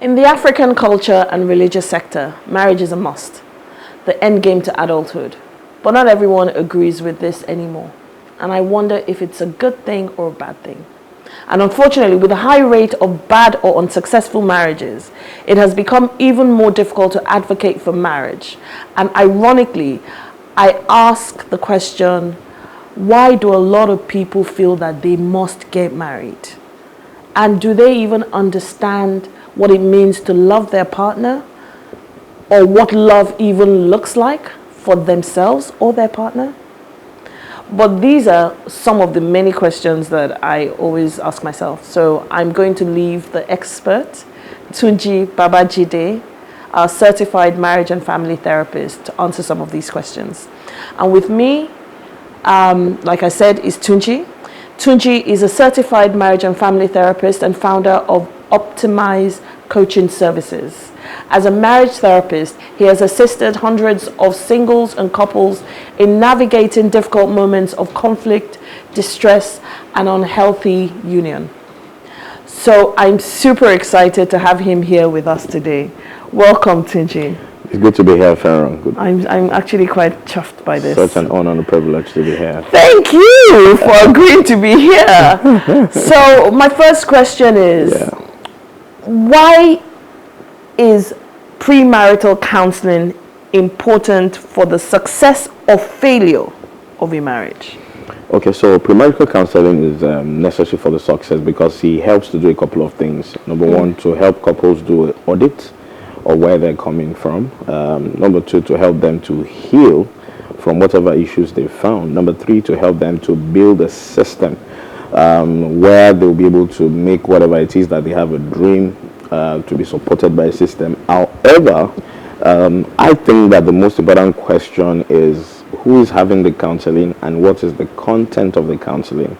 In the African culture and religious sector, marriage is a must, the end game to adulthood. But not everyone agrees with this anymore. And I wonder if it's a good thing or a bad thing. And unfortunately, with a high rate of bad or unsuccessful marriages, it has become even more difficult to advocate for marriage. And ironically, I ask the question, why do a lot of people feel that they must get married? And do they even understand what it means to love their partner, or what love even looks like for themselves or their partner? But these are some of the many questions that I always ask myself. So I'm going to leave the expert, Tunde Babajide, our certified marriage and family therapist, to answer some of these questions. And with me, like I said, is Tunde. Tunde is a certified marriage and family therapist and founder of Optimize Coaching Services. As a marriage therapist, he has assisted hundreds of singles and couples in navigating difficult moments of conflict, distress, and unhealthy union. So I'm super excited to have him here with us today. Welcome, Tunde. It's good to be here, Feran. I'm actually quite chuffed by this. Such an honor and a privilege to be here. Thank you for agreeing to be here. So my first question is, why is premarital counseling important for the success or failure of a marriage? Okay, so premarital counseling is necessary for the success because he helps to do a couple of things. Number one, to help couples do an audit of where they're coming from. Number two, to help them to heal from whatever issues they found. Number three, to help them to build a system where they'll be able to make whatever it is that they have a dream to be supported by a system. However, I think that the most important question is who is having the counseling and what is the content of the counseling.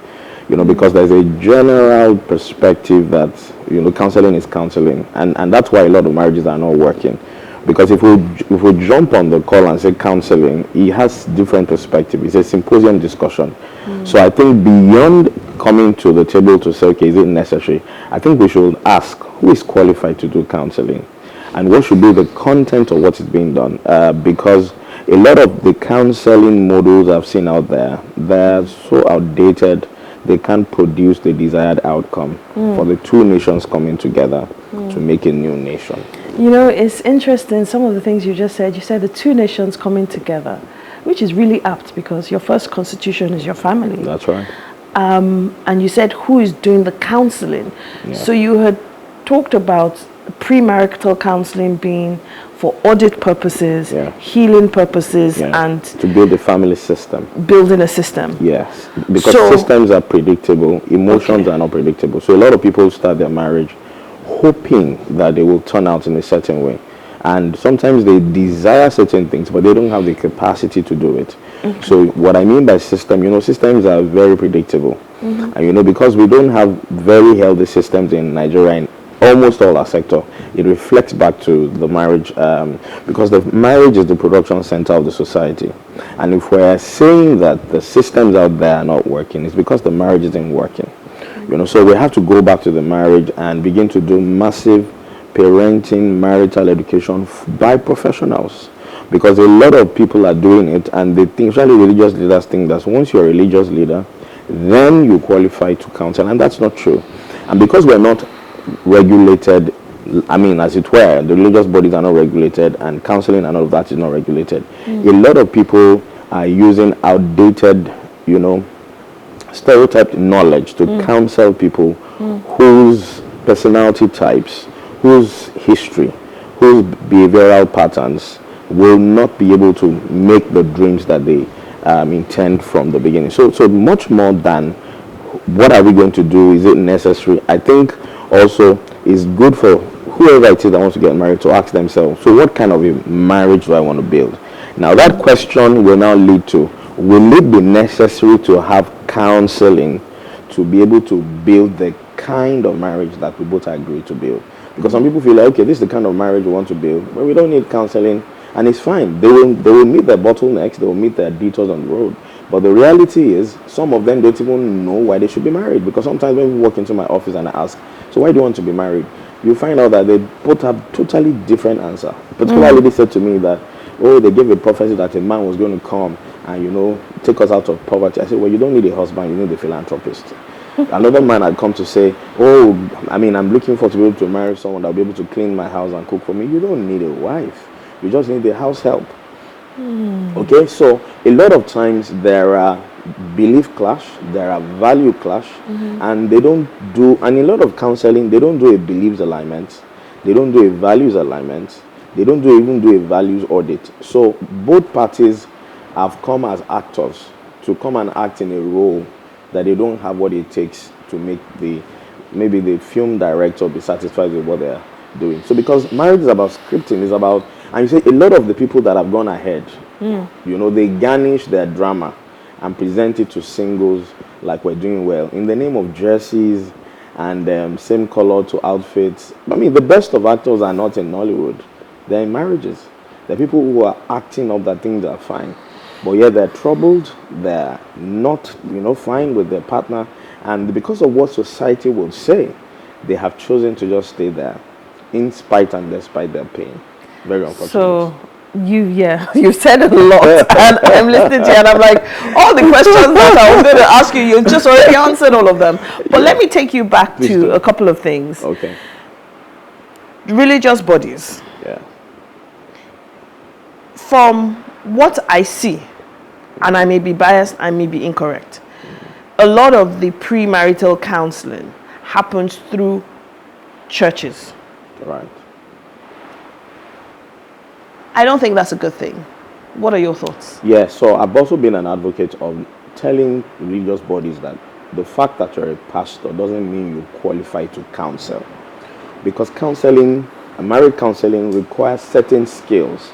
You know, because there's a general perspective that, you know, counseling is counseling, and that's why a lot of marriages are not working. Because if we jump on the call and say counseling, it has different perspective. It's a symposium discussion. So I think beyond coming to the table to say, okay, is it necessary? I think we should ask who is qualified to do counseling and what should be the content of what is being done. Because a lot of the counseling models I've seen out there, they're so outdated, they can't produce the desired outcome for the two nations coming together to make a new nation. You know, it's interesting, some of the things you just said. You said the two nations coming together, which is really apt because your first constitution is your family. That's right. And you said who is doing the counseling. Yeah. So you had talked about premarital counseling being for audit purposes, healing purposes, and to build a family system. Building a system. Yes, because systems are predictable, emotions are not predictable. So a lot of people start their marriage hoping that they will turn out in a certain way. And sometimes they desire certain things, but they don't have the capacity to do it. So what I mean by system, you know, systems are very predictable. And, you know, because we don't have very healthy systems in Nigeria in almost all our sector, it reflects back to the marriage, because the marriage is the production center of the society. And if we're saying that the systems out there are not working, it's because the marriage isn't working. You know, so we have to go back to the marriage and begin to do massive parenting, marital education by professionals, because a lot of people are doing it, and they think, especially religious leaders think that once you're a religious leader, then you qualify to counsel, and that's not true. And because we're not regulated, I mean, as it were, the religious bodies are not regulated, and counseling and all of that is not regulated. A lot of people are using outdated, you know, stereotyped knowledge to counsel people whose personality types, whose history, whose behavioral patterns will not be able to make the dreams that they intend from the beginning. So much more than what are we going to do, is it necessary? I think also it's good for whoever it is that wants to get married to ask themselves, so what kind of a marriage do I want to build? Now that question will now lead to, will it be necessary to have counseling to be able to build the kind of marriage that we both agree to build? Because some people feel like, okay, this is the kind of marriage we want to build, but we don't need counseling, and it's fine. They will meet their bottlenecks, they will meet their detours on the road, But the reality is, some of them don't even know why they should be married. Because sometimes when we walk into my office and I ask, so why do you want to be married? You find out that they both have totally different answer. Particularly, they said to me that, oh, they gave a prophecy that a man was going to come and, you know, take us out of poverty. I said, well, you don't need a husband, you need a philanthropist. Another man had come to say, oh, I mean, I'm looking for to be able to marry someone that will be able to clean my house and cook for me. You don't need a wife. You just need a house help. Okay, so a lot of times there are belief clash, there are value clash, and they don't do, and in a lot of counseling, they don't do a beliefs alignment, they don't do a values alignment, they don't even do a values audit. So both parties have come as actors to come and act in a role that they don't have what it takes to make maybe the film director be satisfied with what they're doing. So because marriage is about scripting, is about, and you say a lot of the people that have gone ahead, you know, they garnish their drama and present it to singles like we're doing well in the name of jerseys and same color to outfits. I mean, the best of actors are not in Nollywood. They're in marriages. They're people who are acting up that things are fine. But yet they're troubled, they're not, you know, fine with their partner. And because of what society will say, they have chosen to just stay there in spite and despite their pain. Very unfortunate. So you said a lot, and I'm listening to you, and I'm like, all the questions that I was going to ask you, you just already answered all of them. But let me take you back to a couple of things. Okay. Religious bodies. Yeah. From what I see, and I may be biased, I may be incorrect, a lot of the premarital counseling happens through churches. Right. I don't think that's a good thing. What are your thoughts? Yeah, so I've also been an advocate of telling religious bodies that the fact that you're a pastor doesn't mean you qualify to counsel. Because counseling, marriage counseling, requires certain skills.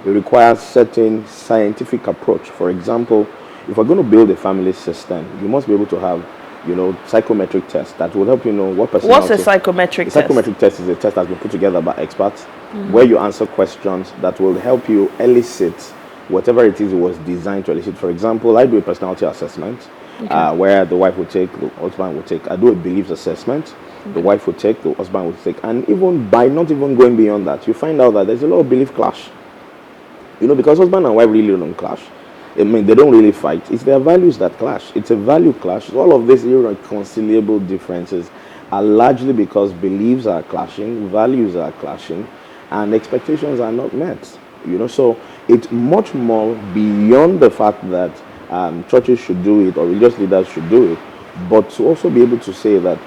It requires certain scientific approach. For example, if we're going to build a family system, you must be able to have, you know, psychometric tests that will help you know what personality. What's a psychometric test? Psychometric test is a test that's been put together by experts where you answer questions that will help you elicit whatever it is it was designed to elicit. For example, I do a personality assessment where the wife will take, the husband will take. I do a beliefs assessment. The wife will take, the husband will take. And even by not even going beyond that, you find out that there's a lot of belief clash. You know, because husband and wife really don't clash. I mean, they don't really fight. It's their values that clash. It's a value clash. All of these irreconcilable differences are largely because beliefs are clashing, values are clashing, and expectations are not met. You know, so it's much more beyond the fact that churches should do it or religious leaders should do it, but to also be able to say that,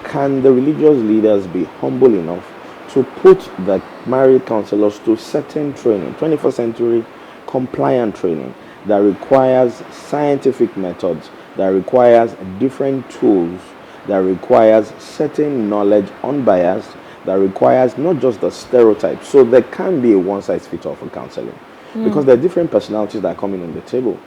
can the religious leaders be humble enough to put the married counselors to certain training, 21st century compliant training that requires scientific methods, that requires different tools, that requires certain knowledge, unbiased, that requires not just the stereotypes. So there can be a one-size-fits-all for counseling because there are different personalities that are coming on the table.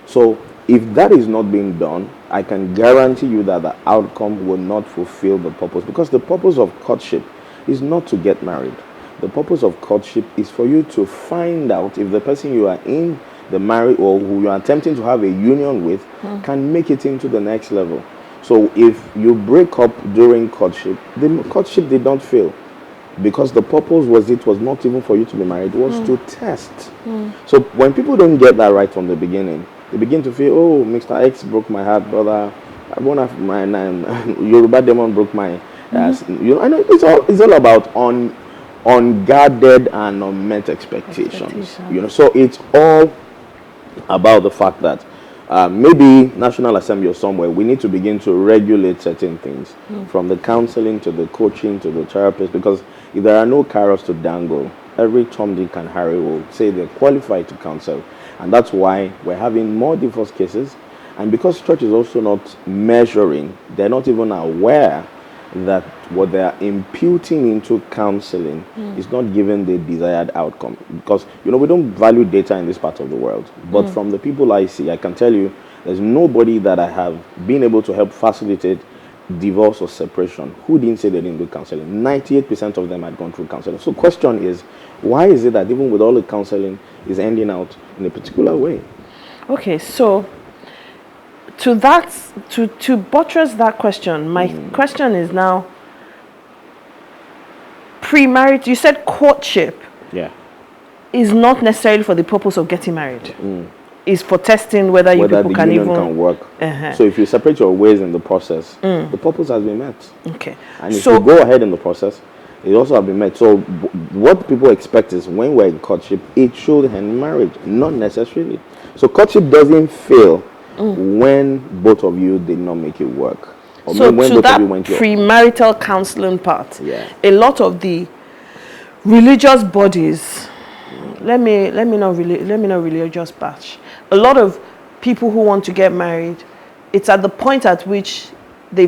So if that is not being done, I can guarantee you that the outcome will not fulfill the purpose, because the purpose of courtship is not to get married. The purpose of courtship is for you to find out if the person you are in the marriage or who you are attempting to have a union with can make it into the next level. So if you break up during courtship, the courtship did not fail, because the purpose was not even for you to be married, it was to test. So when people don't get that right from the beginning, they begin to feel, oh, Mr. X broke my heart, brother. I won't have my Yoruba demon broke my you know, I know it's all about unguarded and unmet expectations. You know, so it's all about the fact that maybe National Assembly or somewhere, we need to begin to regulate certain things, from the counseling to the coaching to the therapist, because if there are no carrots to dangle, every Tom, Dick and Harry will say they're qualified to counsel. And that's why we're having more divorce cases. And because church is also not measuring, they're not even aware that what they are imputing into counseling is not giving the desired outcome. Because, you know, we don't value data in this part of the world. But from the people I see, I can tell you, there's nobody that I have been able to help facilitate divorce or separation who didn't say they didn't do counseling. 98% of them had gone through counseling. So question is, why is it that even with all the counseling is ending out in a particular way? Okay, so to buttress that question, my question is now, pre-marriage, you said courtship is not necessarily for the purpose of getting married. Is for testing whether you people the can union even can work. So if you separate your ways in the process, the purpose has been met. Okay. And if you go ahead in the process, it also has been met. So what people expect is when we're in courtship, it should end marriage, not necessarily. So courtship doesn't fail when both of you did not make it work. Or So when to both of you that went premarital counseling part, Yeah. a lot of the religious bodies, let me not religious batch. A lot of people who want to get married, it's at the point at which they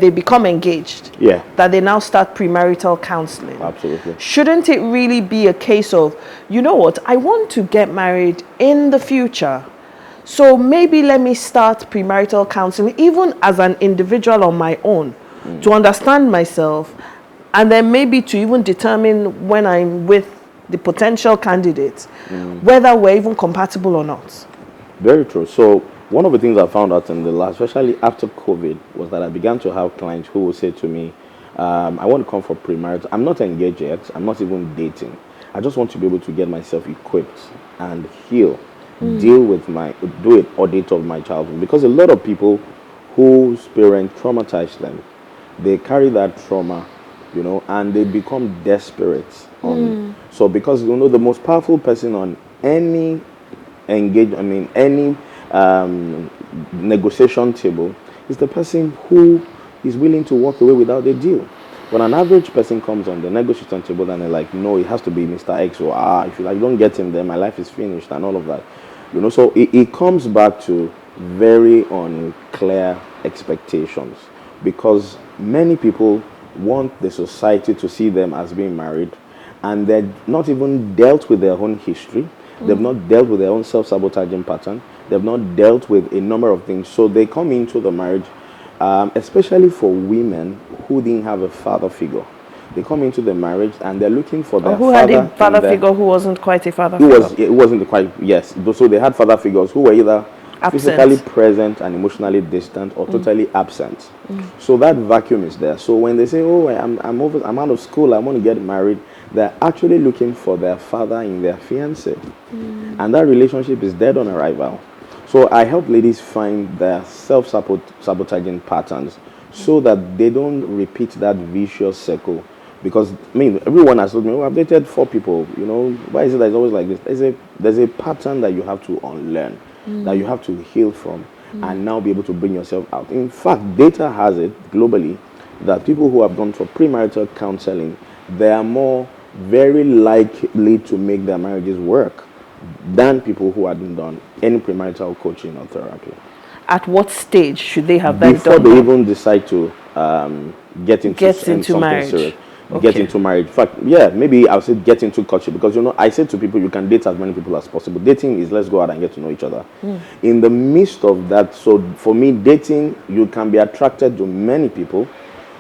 become engaged. Yeah. That they now start premarital counseling. Absolutely. Shouldn't it really be a case of, you know what, I want to get married in the future, so maybe let me start premarital counseling even as an individual on my own to understand myself, and then maybe to even determine when I'm with the potential candidates whether we're even compatible or not. Very true. So one of the things I found out in the last, especially after COVID, was that I began to have clients who would say to me, I want to come for premarital. I'm not engaged yet. I'm not even dating. I just want to be able to get myself equipped and heal, deal with do an audit of my childhood. Because a lot of people whose parents traumatized them, they carry that trauma, and they become desperate. So because, the most powerful person on any any negotiation table is the person who is willing to walk away without a deal. When an average person comes on the negotiation table, then they're like, no, it has to be Mr. X, or if I don't get him there, my life is finished, and all of that. So it comes back to very unclear expectations, because many people want the society to see them as being married, and they're not even dealt with their own history. They've not dealt with their own self-sabotaging pattern. They've not dealt with a number of things. So they come into the marriage, especially for women who didn't have a father figure. They come into the marriage and they're looking for their who father. had a father figure who wasn't quite a father figure. figure. It wasn't quite, yes. So they had father figures who were either physically present and emotionally distant, or totally absent. So that vacuum is there. So when they say, I'm out of school, I want to get married, they're actually looking for their father in their fiancé. And that relationship is dead on arrival. So I help ladies find their self-sabotaging patterns so that they don't repeat that vicious circle. Because, everyone has told me, I've dated 4 people, why is it that it's always like this? There's a pattern that you have to unlearn, that you have to heal from, and now be able to bring yourself out. In fact, data has it globally that people who have gone for premarital counseling, they are more very likely to make their marriages work than people who hadn't done any premarital coaching or therapy. At what stage should they have that before done? they even decide to get into marriage? Serious. Okay. Get into marriage. In fact, maybe I'll say get into courtship, because I say to people, you can date as many people as possible. Dating is let's go out and get to know each other. In the midst of that, so for me, dating, you can be attracted to many people,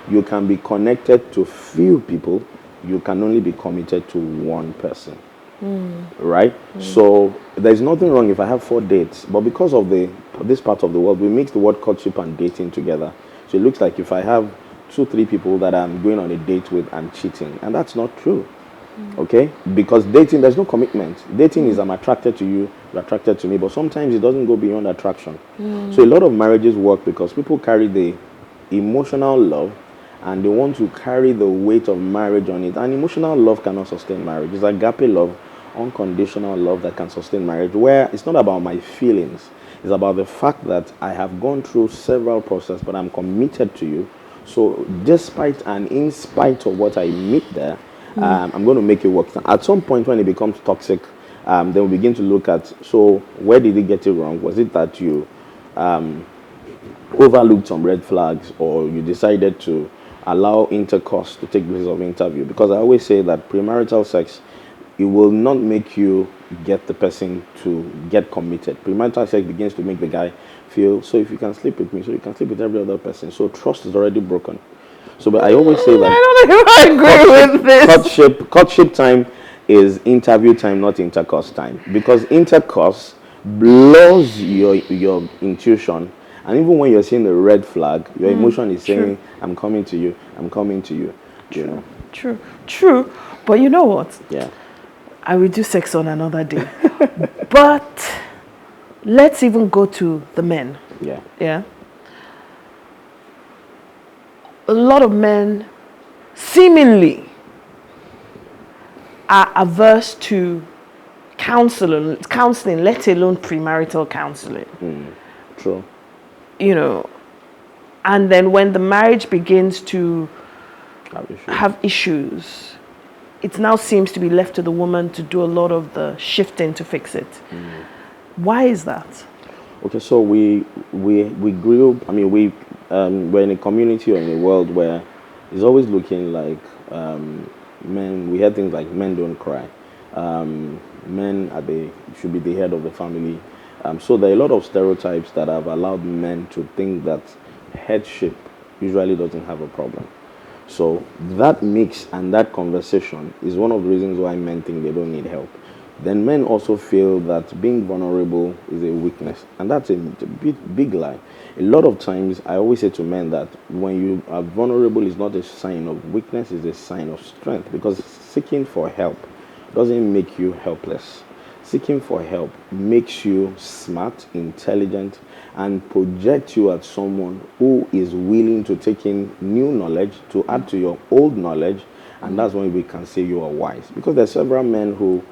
you can be connected to few people, you can only be committed to one person. Right? So there's nothing wrong if I have 4 dates, but because of this part of the world, we mix the word courtship and dating together. So it looks like if I have 2-3 people that I'm going on a date with, I'm cheating, and that's not true. Okay? Because dating, there's no commitment. Dating is I'm attracted to you, you're attracted to me, but sometimes it doesn't go beyond attraction. So a lot of marriages work because people carry the emotional love and they want to carry the weight of marriage on it. And emotional love cannot sustain marriage. It's agape love, unconditional love, that can sustain marriage, where it's not about my feelings. It's about the fact that I have gone through several processes, but I'm committed to you. So despite and in spite of what I meet there, I'm going to make it work. At some point when it becomes toxic, then we begin to look at, so where did it get it wrong? Was it that you overlooked some red flags, or you decided to allow intercourse to take place of interview? Because I always say that premarital sex, it will not make you get the person to get committed. Premarital sex begins to make the guy feel, so if you can sleep with me, so you can sleep with every other person. So trust is already broken. So but I always say that I don't know if I agree with this. Courtship time is interview time, not intercourse time. Because intercourse, blurs your intuition. And even when you're seeing a red flag, your emotion is saying, I'm coming to you, I'm coming to you. You know? True. But you know what? Yeah. I will do sex on another day. But let's even go to the men. Yeah. A lot of men seemingly are averse to counseling, let alone premarital counseling. True. You know, and then when the marriage begins to have issues, it now seems to be left to the woman to do a lot of the shifting to fix it. Why is that? Okay, so we grew up, I mean, we're in a community or in a world where it's always looking like men, we hear things like men don't cry. Men should be the head of the family. So there are a lot of stereotypes that have allowed men to think that headship usually doesn't have a problem. So that mix and that conversation is one of the reasons why men think they don't need help. Then men also feel that being vulnerable is a weakness, and that's a big lie. A lot of times I always say to men that when you are vulnerable is not a sign of weakness, it's a sign of strength, because seeking for help doesn't make you helpless. Seeking for help makes you smart, intelligent, and project you as someone who is willing to take in new knowledge to add to your old knowledge, and that's when we can say you are wise. Because there are several men who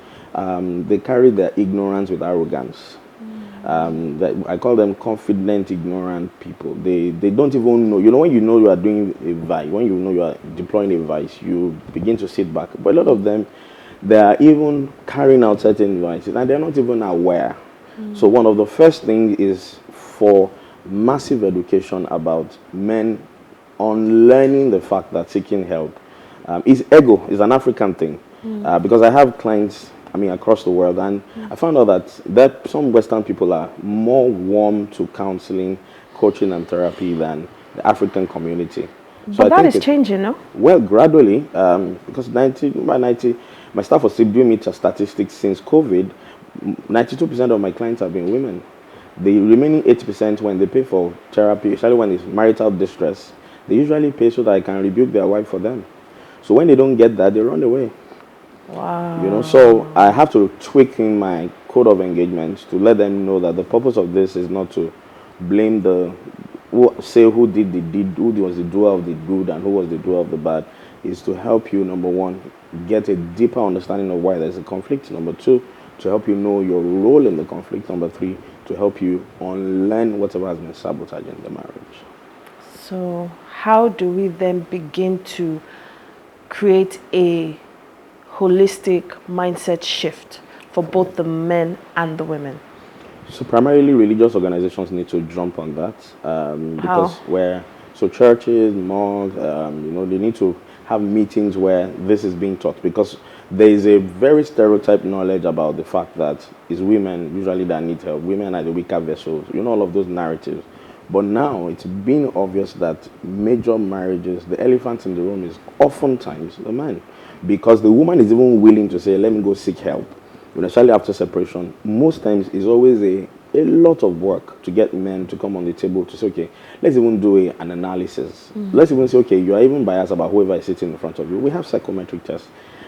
they carry their ignorance with arrogance. I call them confident, ignorant people. They don't even know. You know, when you know you are doing a vice, when you know you are deploying a vice, you begin to sit back. But a lot of them, they are even carrying out certain vices, and they're not even aware. So one of the first things is for massive education about men on learning the fact that seeking help is ego, is an African thing. Because I have clients, I mean, across the world, and I found out that some Western people are more warm to counseling, coaching, and therapy than the African community. So but that is changing, no? Well, gradually, because by 90, my staff was still doing me statistics since COVID. 92% of my clients have been women. The remaining 80%, when they pay for therapy, especially when it's marital distress, they usually pay so that I can rebuke their wife for them. So when they don't get that, they run away. Wow. You know, so I have to tweak in my code of engagement to let them know that the purpose of this is not to blame who did the deed, who was the doer of the good and who was the doer of the bad. Is to help you, number one, get a deeper understanding of why there's a conflict. Number two, to help you know your role in the conflict. Number three, to help you unlearn whatever has been sabotaging the marriage. So how do we then begin to create a holistic mindset shift for both the men and the women? So primarily religious organizations need to jump on that because churches, mosques, they need to have meetings where this is being taught, because there is a very stereotyped knowledge about the fact that it's women usually that need help. Women are the weaker vessels. You know, all of those narratives. But now it's been obvious that major marriages, the elephant in the room is oftentimes the man, because the woman is even willing to say, let me go seek help. Especially after separation, most times it's always a lot of work to get men to come on the table to say, okay, let's even do an analysis. Let's even say, okay, you are even biased about whoever is sitting in front of you. We have psychometric tests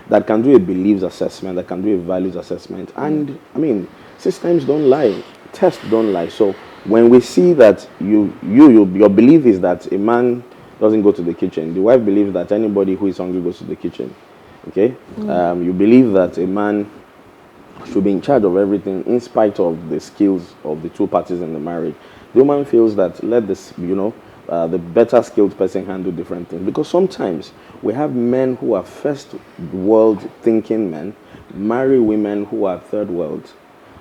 that can do a beliefs assessment, that can do a values assessment. And, I mean, systems don't lie. Tests don't lie. So when we see that your belief is that a man doesn't go to the kitchen, the wife believes that anybody who is hungry goes to the kitchen. Okay? You believe that a man should be in charge of everything in spite of the skills of the two parties in the marriage. The woman feels that let this, the better skilled person handle different things. Because sometimes we have men who are first world thinking men marry women who are third world.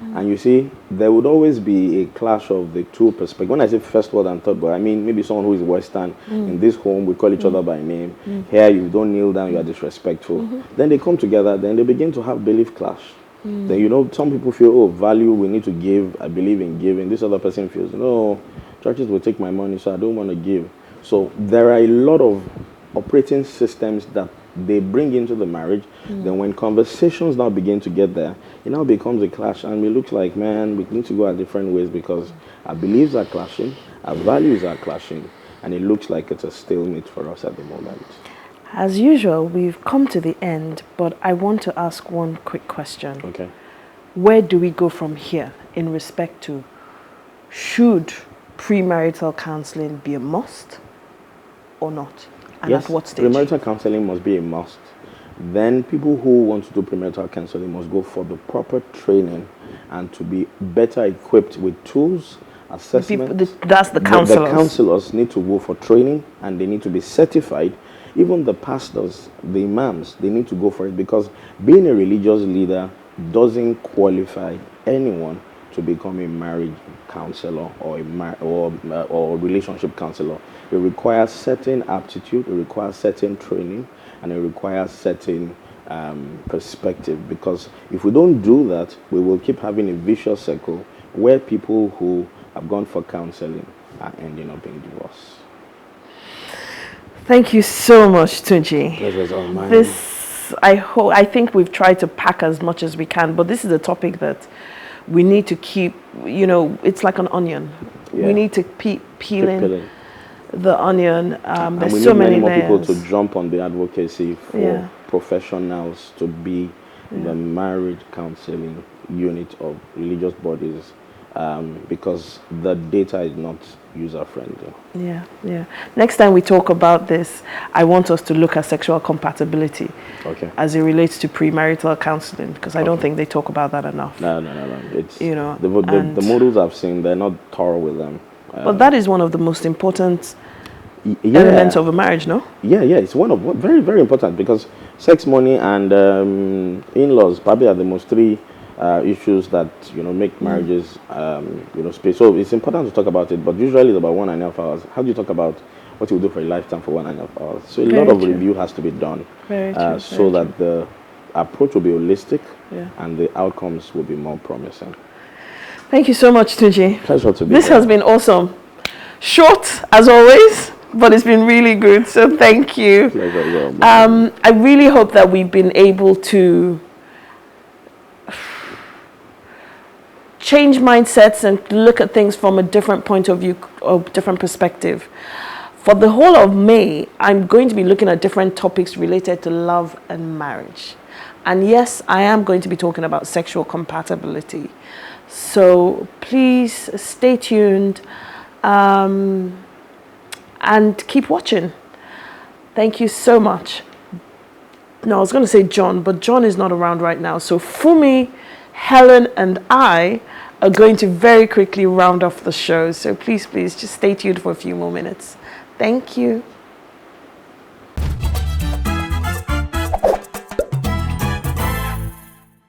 And you see, there would always be a clash of the two perspectives. When I say first world and third world, I mean maybe someone who is Western. In this home, we call each other by name. Here, you don't kneel down, you are disrespectful. Then they come together, then they begin to have belief clash. Then, some people feel, value, we need to give. I believe in giving. This other person feels, no, churches will take my money, so I don't want to give. So there are a lot of operating systems that they bring into the marriage, then when conversations now begin to get there, it now becomes a clash, and it looks like, man, we need to go our different ways because our beliefs are clashing, our values are clashing, and it looks like it's a stalemate for us at the moment. As usual, we've come to the end, but I want to ask one quick question. Okay. Where do we go from here in respect to, should premarital counseling be a must or not? And Yes, at what stage? premarital counseling must be a must. Then people who want to do premarital counseling must go for the proper training and to be better equipped with tools, assessments. That's the counselors. The counselors need to go for training and they need to be certified. Even the pastors, the imams, they need to go for it, because being a religious leader doesn't qualify anyone to become a marriage counselor or a relationship counselor. It requires certain aptitude, it requires certain training, and it requires certain perspective. Because if we don't do that, we will keep having a vicious circle where people who have gone for counseling are ending up in divorce. Thank you so much, Tunde. Pleasure's all mine. I think we've tried to pack as much as we can, but this is a topic that we need to keep, it's like an onion. Yeah. We need to keep peeling the onion. There's we so need many more layers. people to jump on the advocacy for professionals to be the marriage counseling unit of religious bodies, because the data is not user-friendly. Yeah. Next time we talk about this, I want us to look at sexual compatibility as it relates to premarital counseling, because I don't think they talk about that enough. No. It's, the models I've seen, they're not thorough with them. But that is one of the most important elements of a marriage, no? Yeah, it's very, very important, because sex, money, and in-laws probably are the most three issues that make marriages space. So it's important to talk about it, but usually it's about 1.5 hours. How do you talk about what you do for a lifetime for 1.5 hours? So a lot of review has to be done, so that the approach will be holistic and the outcomes will be more promising. Thank you so much, Tunde. Pleasure to be This here. has been awesome. Short as always, but it's been really good. So thank you. Pleasure. I really hope that we've been able to change mindsets and look at things from a different point of view, or different perspective. For the whole of May, I'm going to be looking at different topics related to love and marriage. And yes, I am going to be talking about sexual compatibility. So please stay tuned and keep watching. Thank you so much. No, I was going to say John, but John is not around right now. So Fumi, Helen, and I are going to very quickly round off the show. So please, just stay tuned for a few more minutes. Thank you.